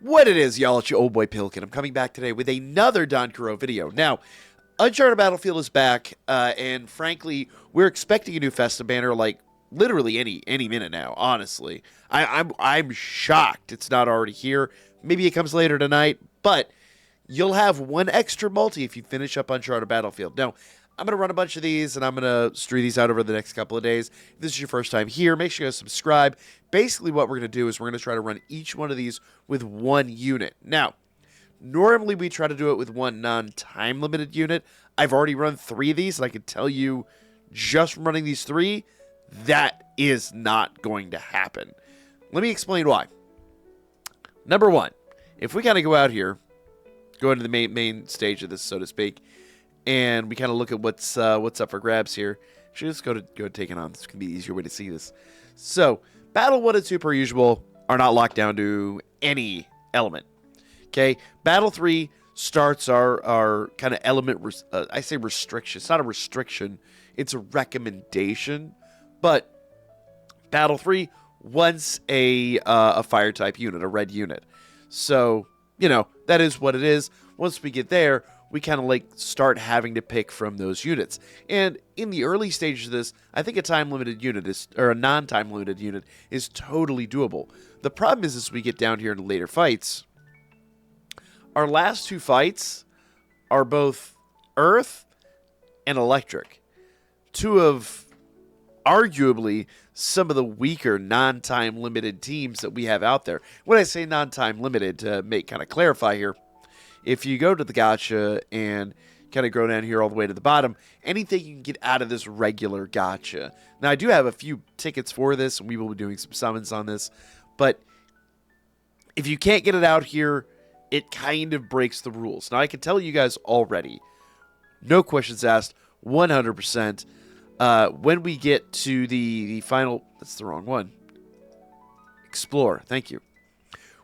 What it is, y'all, it's your old boy Pilkin. I'm coming back today with another danchro video. Now, Uncharted Battlefield is back, and frankly, we're expecting a new Festa banner like literally any minute now. Honestly, I'm shocked it's not already here. Maybe it comes later tonight, but you'll have one extra multi if you finish up Uncharted Battlefield. Now, I'm going to run a bunch of these, and I'm going to stream these out over the next couple of days. If this is your first time here, make sure you subscribe. Basically, what we're going to do is we're going to try to run each one of these with one unit. Now, normally we try to do it with one non-time limited unit. I've already run 3 of these, and I can tell you, just from running these 3, that is not going to happen. Let me explain why. Number 1, if we kind of go out here, go into the main stage of this, so to speak, and we kind of look at what's up for grabs here. Should just go take it on. This can be the easier way to see this. So, Battle 1 and 2, per usual, are not locked down to any element. Okay, Battle 3 starts our kind of element. I say restriction. It's not a restriction. It's a recommendation. But Battle 3 wants a fire type unit, a red unit. So that is what it is. Once we get there, we kind of start having to pick from those units. And in the early stages of this, I think a time-limited unit or a non-time limited unit is totally doable. The problem is as we get down here into later fights, our last 2 fights are both earth and electric. 2 of arguably some of the weaker non-time limited teams that we have out there. When I say non-time limited, to kind of clarify here, if you go to the gacha and kind of go down here all the way to the bottom, anything you can get out of this regular gacha. Now, I do have a few tickets for this, and we will be doing some summons on this, but if you can't get it out here, it kind of breaks the rules. Now, I can tell you guys already, no questions asked, 100%, when we get to the final, that's the wrong one, Explore, thank you.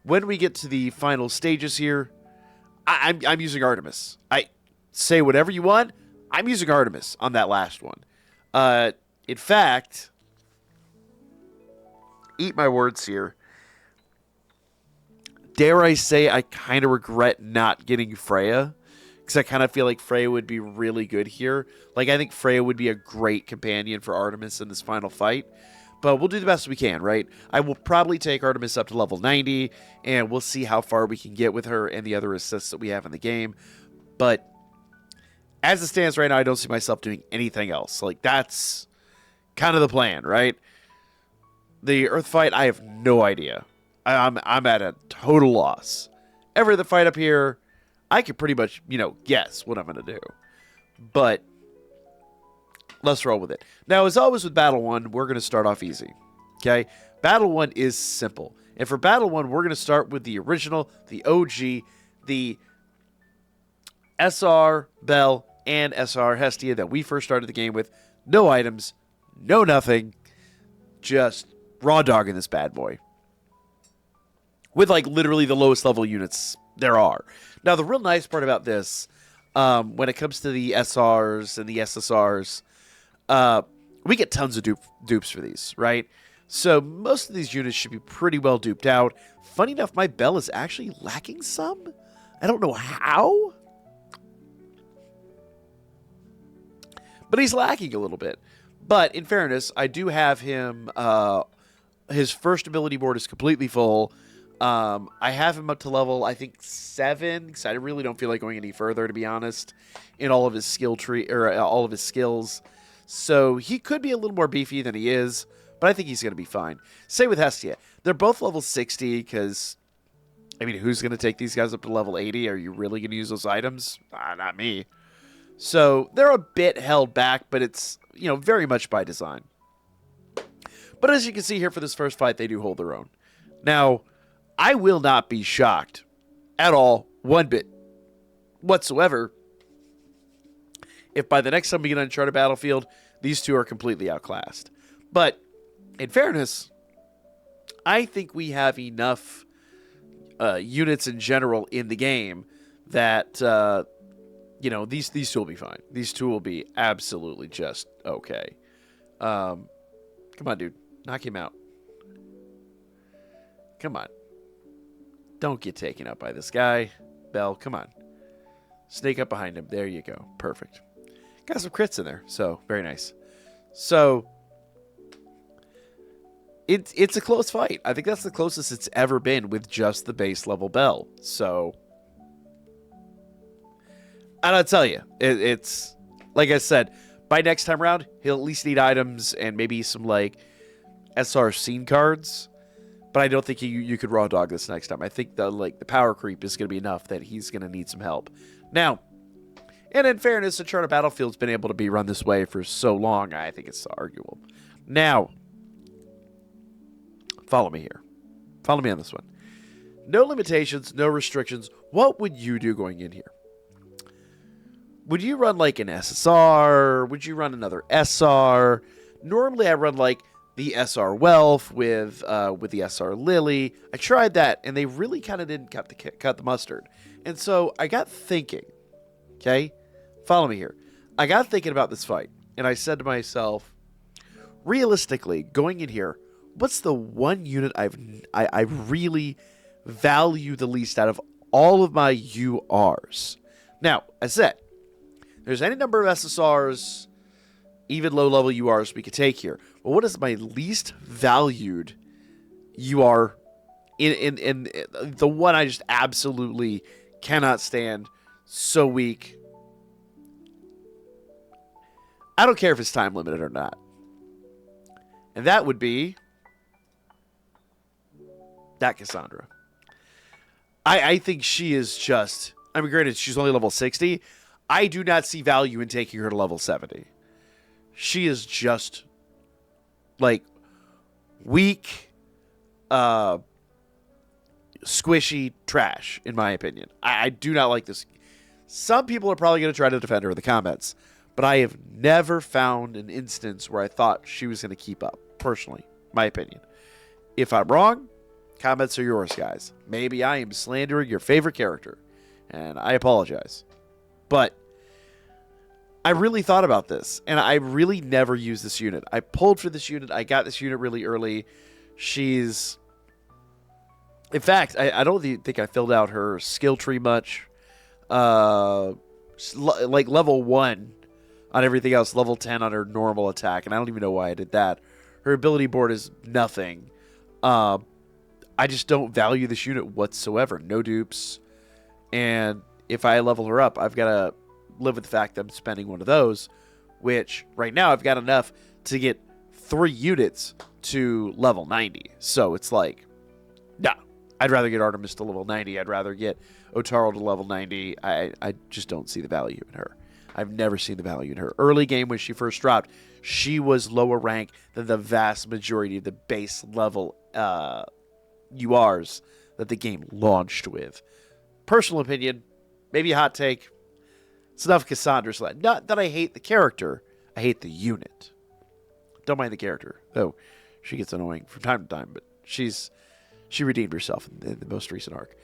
When we get to the final stages here, I'm using Artemis. I say whatever you want. I'm using Artemis on that last one. In fact, eat my words here. Dare I say I kind of regret not getting Freya, because I kind of feel like Freya would be really good here. I think Freya would be a great companion for Artemis in this final fight. But we'll do the best we can, right? I will probably take Artemis up to level 90, and we'll see how far we can get with her and the other assists that we have in the game. But as it stands right now, I don't see myself doing anything else. That's kind of the plan, right? The Earth fight, I have no idea. I'm at a total loss. Every other fight up here, I could pretty much, guess what I'm going to do. But let's roll with it. Now, as always with Battle 1, we're going to start off easy. Okay? Battle 1 is simple. And for Battle 1, we're going to start with the original, the OG, the SR Bell and SR Hestia that we first started the game with. No items, no nothing. Just raw dogging this bad boy. With literally the lowest level units there are. Now, the real nice part about this, when it comes to the SRs and the SSRs, we get tons of dupes for these, right? So most of these units should be pretty well duped out. Funny enough, my Bell is actually lacking some. I don't know how, but he's lacking a little bit. But in fairness, I do have him, his first ability board is completely full. I have him up to level, I think, 7, because I really don't feel like going any further, to be honest, in all of his skill tree, or all of his skills. So he could be a little more beefy than he is, but I think he's going to be fine. Same with Hestia. They're both level 60, because, who's going to take these guys up to level 80? Are you really going to use those items? Not me. So they're a bit held back, but it's, very much by design. But as you can see here for this first fight, they do hold their own. Now, I will not be shocked at all, one bit whatsoever, if by the next time we get Uncharted Battlefield, these two are completely outclassed. But in fairness, I think we have enough units in general in the game that these two will be fine. These two will be absolutely just okay. Come on, dude, knock him out. Come on. Don't get taken out by this guy. Bell, come on. Snake up behind him. There you go. Perfect. Got some crits in there, so very nice. So it's a close fight. I think that's the closest it's ever been with just the base level Bell. So I don't tell you, it's like I said. By next time around, he'll at least need items and maybe some like SR scene cards. But I don't think you could raw dog this next time. I think the power creep is going to be enough that he's going to need some help. Now, and in fairness, Uncharted Battlefield's been able to be run this way for so long, I think it's arguable. Now, follow me here. Follow me on this one. No limitations, no restrictions. What would you do going in here? Would you run like an SSR? Would you run another SR? Normally, I run like the SR Wealth with the SR Lily. I tried that, and they really kind of didn't cut the mustard. And so I got thinking, okay? Follow me here. I got thinking about this fight, and I said to myself, realistically, going in here, what's the one unit I really value the least out of all of my URs? Now, I said, there's any number of SSRs, even low-level URs we could take here. But what is my least valued UR in the one I just absolutely cannot stand? So weak. I don't care if it's time limited or not. And that would be that Cassandra. I think she is just... I mean, granted, she's only level 60. I do not see value in taking her to level 70. She is just, like, weak, squishy trash, in my opinion. I do not like this. Some people are probably going to try to defend her in the comments, but I have never found an instance where I thought she was going to keep up, personally, my opinion. If I'm wrong, comments are yours, guys. Maybe I am slandering your favorite character, and I apologize. But I really thought about this, and I really never used this unit. I pulled for this unit. I got this unit really early. She's... In fact, I don't think I filled out her skill tree much. Like level 1 on everything else, level 10 on her normal attack, and I don't even know why I did that. Her ability board is nothing. I just don't value this unit whatsoever. No dupes. And if I level her up, I've got to live with the fact that I'm spending one of those, which right now I've got enough to get 3 units to level 90. So it's like, no. I'd rather get Artemis to level 90. I'd rather get Otaro to level 90. I just don't see the value in her. I've never seen the value in her. Early game when she first dropped, she was lower rank than the vast majority of the base level URs that the game launched with. Personal opinion, maybe a hot take. It's enough Cassandra's led. Not that I hate the character. I hate the unit. Don't mind the character, though she gets annoying from time to time, but she redeemed herself in the most recent arc.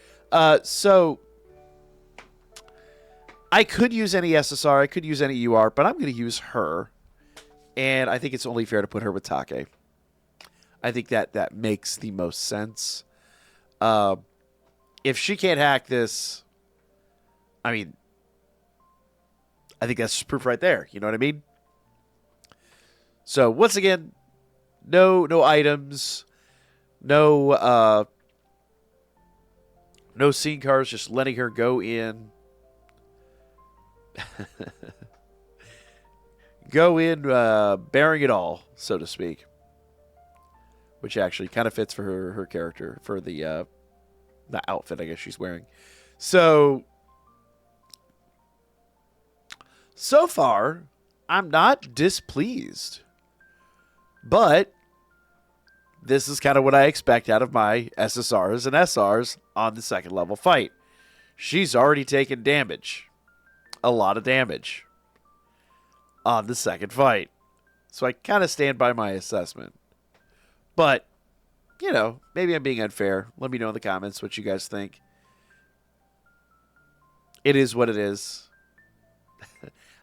So I could use any SSR, I could use any UR, but I'm going to use her. And I think it's only fair to put her with Take. I think that makes the most sense. If she can't hack this, I mean, I think that's just proof right there. You know what I mean? So once again, no items, no scene cards, just letting her go in. Go in bearing it all, so to speak. Which actually kind of fits for her character, for the outfit I guess she's wearing. So far, I'm not displeased. But this is kind of what I expect out of my SSRs and SRs on the second level fight. She's already taken damage. A lot of damage on the second fight. So I kind of stand by my assessment. But, you know, maybe I'm being unfair. Let me know in the comments what you guys think. It is what it is.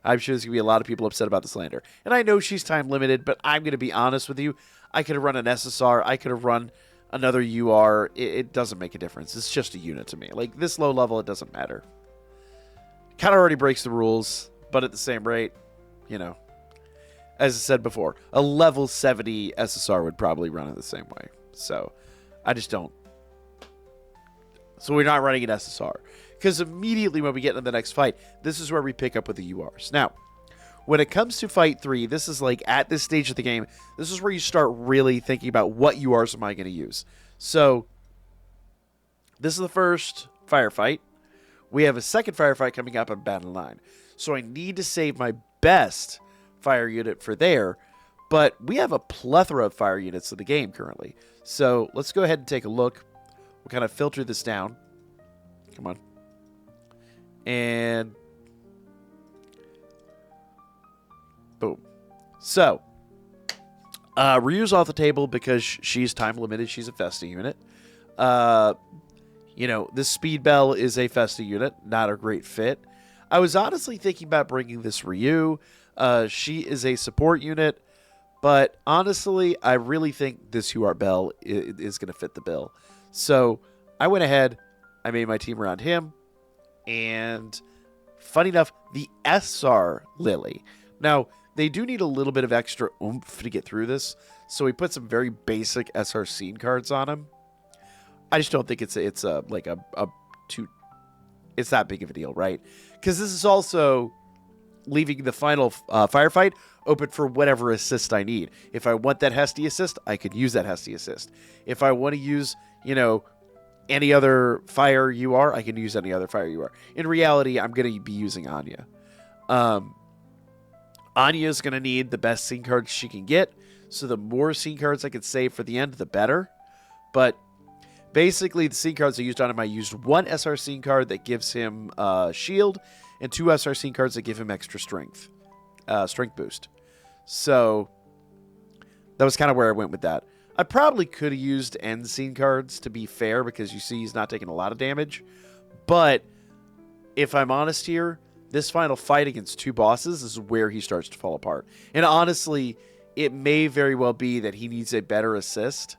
I'm sure there's going to be a lot of people upset about the slander. And I know she's time limited, but I'm going to be honest with you. I could have run an SSR. I could have run another UR, it doesn't make a difference. It's just a unit to me. Like, this low level, it doesn't matter. Kind of already breaks the rules, but at the same rate, you know, as I said before, a level 70 SSR would probably run it the same way. So, I just don't. So, we're not running an SSR. Because immediately when we get into the next fight, this is where we pick up with the URs. Now, when it comes to Fight 3, this is like at this stage of the game, this is where you start really thinking about what URs am I going to use. So, this is the first firefight. We have a second firefight coming up on Battle 9. So, I need to save my best fire unit for there. But we have a plethora of fire units in the game currently. So, let's go ahead and take a look. We'll kind of filter this down. Come on. And boom. So, Ryu's off the table because she's time limited. She's a Festa unit. You know, this Speed Bell is a Festa unit. Not a great fit. I was honestly thinking about bringing this Ryu. She is a support unit. But honestly, I really think this UR Bell is going to fit the bill. So, I went ahead. I made my team around him. And funny enough, the SR Lily. Now, they do need a little bit of extra oomph to get through this, so we put some very basic SR scene cards on him. I just don't think it's that big of a deal, right? Because this is also leaving the final firefight open for whatever assist I need. If I want that Hesty assist, I could use that Hesty assist. If I want to use, you know, any other fire UR, I can use any other fire UR. In reality, I'm going to be using Anya. Anya is going to need the best scene cards she can get, so the more scene cards I can save for the end, the better. But basically, the scene cards I used on him, I used one SR scene card that gives him shield, and two SR scene cards that give him extra strength boost. So that was kind of where I went with that. I probably could have used end scene cards, to be fair, because you see he's not taking a lot of damage. But if I'm honest here, this final fight against two bosses is where he starts to fall apart. And honestly, it may very well be that he needs a better assist.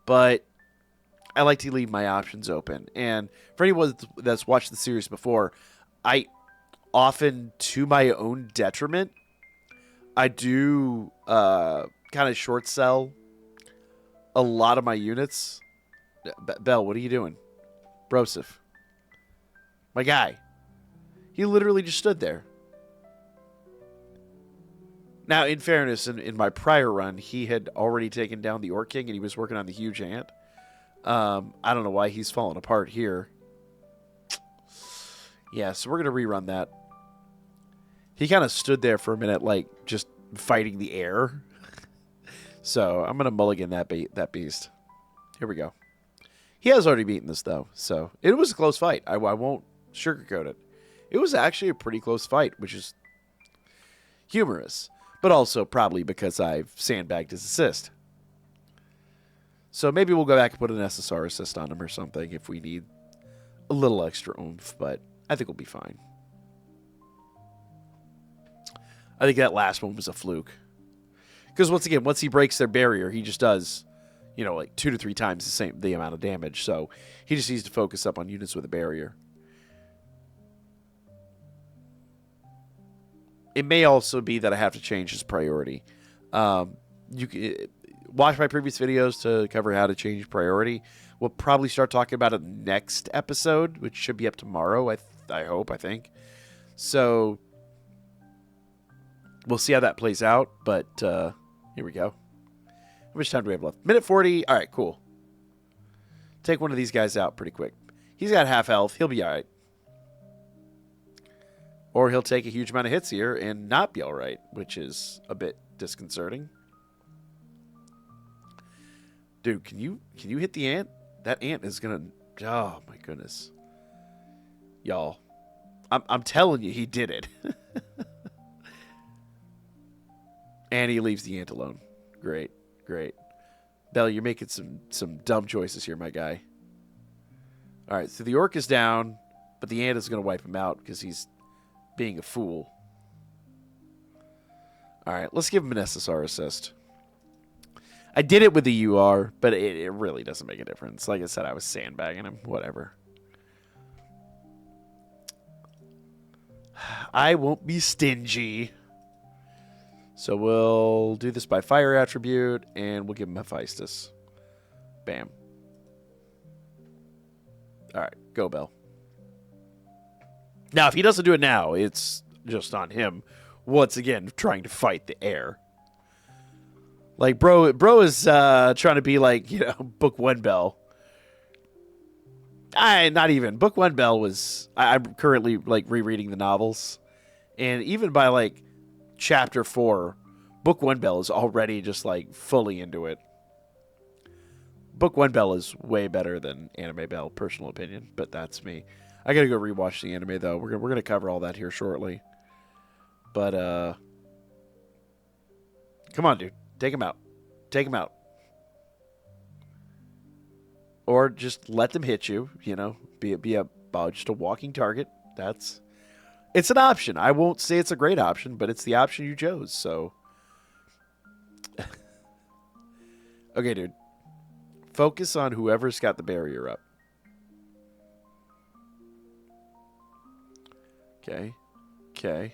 But I like to leave my options open. And for anyone that's watched the series before, I often, to my own detriment, I do kind of short sell a lot of my units. Bell, what are you doing? Broseph. My guy. He literally just stood there. Now, in fairness, in my prior run, he had already taken down the Orc King and he was working on the huge ant. I don't know why he's falling apart here. Yeah, so we're going to rerun that. He kind of stood there for a minute, like, just fighting the air. So, I'm going to mulligan that beast. Here we go. He has already beaten this, though. So, it was a close fight. I won't sugarcoat it. It was actually a pretty close fight, which is humorous. But also probably because I've sandbagged his assist. So, maybe we'll go back and put an SSR assist on him or something if we need a little extra oomph. But I think we'll be fine. I think that last one was a fluke. Because once again, once he breaks their barrier, he just does, you know, like 2 to 3 times the amount of damage. So he just needs to focus up on units with a barrier. It may also be that I have to change his priority. You can watch my previous videos to cover how to change priority. We'll probably start talking about it next episode, which should be up tomorrow. I think. So we'll see how that plays out. But here we go. How much time do we have left? Minute 40. All right, cool. Take one of these guys out pretty quick. He's got half health. He'll be all right. Or he'll take a huge amount of hits here and not be all right, which is a bit disconcerting. Dude, can you hit the ant? That ant is going to... Oh, my goodness. Y'all. I'm telling you, he did it. And he leaves the ant alone. Great, great. Bell, you're making some dumb choices here, my guy. All right, so the orc is down, but the ant is going to wipe him out because he's being a fool. All right, let's give him an SSR assist. I did it with the UR, but it really doesn't make a difference. Like I said, I was sandbagging him. Whatever. I won't be stingy. So we'll do this by fire attribute, and we'll give him Hephaestus. Bam. All right, go, Bell. Now, if he doesn't do it now, it's just on him. Once again, trying to fight the air. Like, bro is trying to be like, you know, Book 1 Bell. Not even. Book 1 Bell was... I'm currently, like, rereading the novels. And even by, like, chapter 4, Book 1 Bell is already just, like, fully into it. Book 1 Bell is way better than Anime Bell, personal opinion. But that's me. I gotta go rewatch the anime, though. We're gonna cover all that here shortly. But, come on, dude. Take him out. Take him out. Or just let them hit you, you know. Be just a walking target. It's an option. I won't say it's a great option, but it's the option you chose, so. Okay, dude. Focus on whoever's got the barrier up. Okay. Okay.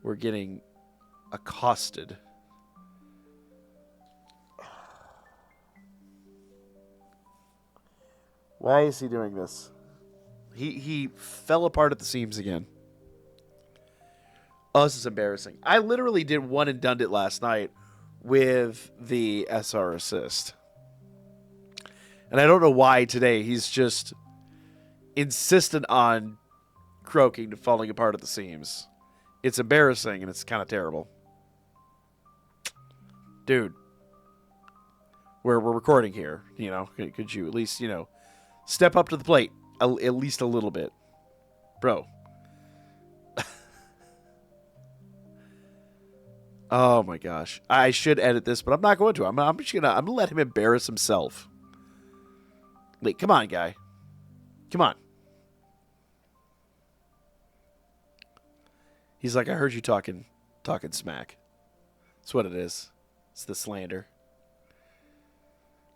We're getting accosted. Why is he doing this? He fell apart at the seams again. Oh, this is embarrassing. I literally did one and done it last night with the SR assist. And I don't know why today he's just insistent on croaking to falling apart at the seams. It's embarrassing and it's kind of terrible. Dude. We're recording here, you know. Could you at least, you know, step up to the plate at least a little bit. Bro. Oh my gosh. I should edit this, but I'm not going to. I'm just gonna let him embarrass himself. Like, come on, guy. Come on. He's like, I heard you talking smack. That's what it is. It's the slander.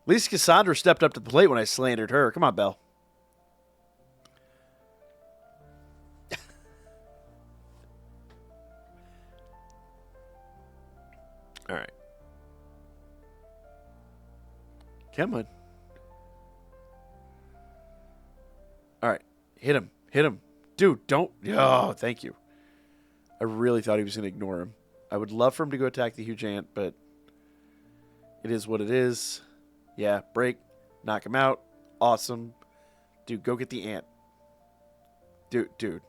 At least Cassandra stepped up to the plate when I slandered her. Come on, Belle. All right. Come on. All right. Hit him. Hit him. Dude, don't. Oh, thank you. I really thought he was going to ignore him. I would love for him to go attack the huge ant, but it is what it is. Yeah, break. Knock him out. Awesome. Dude, go get the ant. Dude,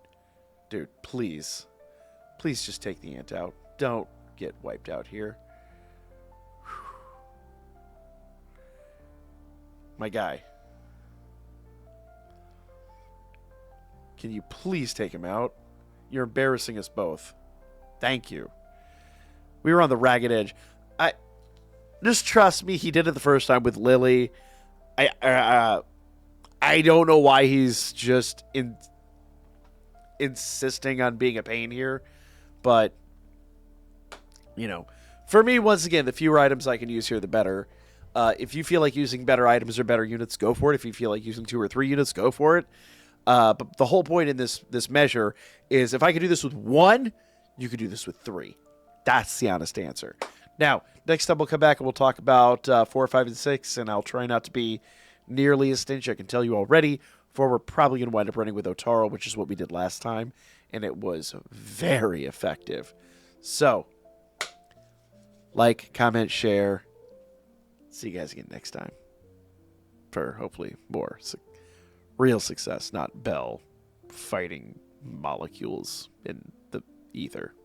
please. Please just take the ant out. Don't get wiped out here. My guy. Can you please take him out? You're embarrassing us both. Thank you. We were on the ragged edge. Just trust me, he did it the first time with Lily. I don't know why he's just insisting on being a pain here, but you know, for me, once again, the fewer items I can use here, the better. If you feel like using better items or better units, go for it. If you feel like using 2 or 3 units, go for it. But the whole point in this measure is if I could do this with 1, you could do this with 3. That's the honest answer. Now, next time we'll come back and we'll talk about 4, 5, and 6, and I'll try not to be nearly as stingy. I can tell you already, 4 we're probably going to wind up running with Otaro, which is what we did last time, and it was very effective. So, like, comment, share. See you guys again next time for hopefully more real success, not Bell fighting molecules in the ether.